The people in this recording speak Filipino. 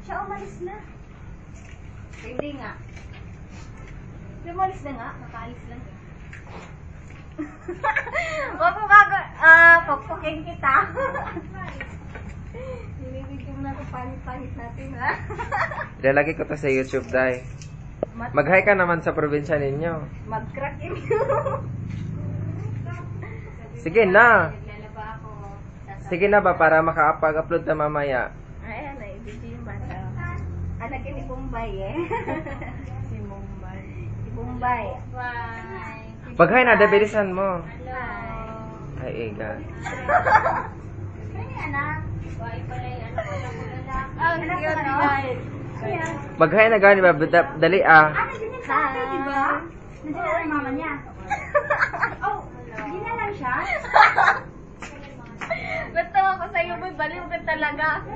Siya umalis na. Hindi nga. Siya umalis na nga. Nakaalis lang. Wag mo bago. Pagpukin kita. Nilibigyan mo na ito pangit-pangit natin, ha? Ilalagay ko to sa YouTube, Day. Mag-hi ka naman sa probinsya ninyo. Mag-crack you. Sige na. Naglalaba ako. Sige na ba para makapag-upload na mamaya. Ayan, i-video yung bata. Anak ni Bombay, eh. Si Bombay. Si Bombay. Bye. Mag-hi na, dabilisan mo. Hello. Ay, Iga. Kaya anak. Bye pala yung anak ko lang lalaki. Anak ko lang. Mag-hi na gani ba? Dali ah. Ano, yun yung sa atin, di ba? Nandiyan na yung mama niya. Oh, hindi na lang siya. Ba't tawa ko sa'yo, boy? Baliw ka talaga.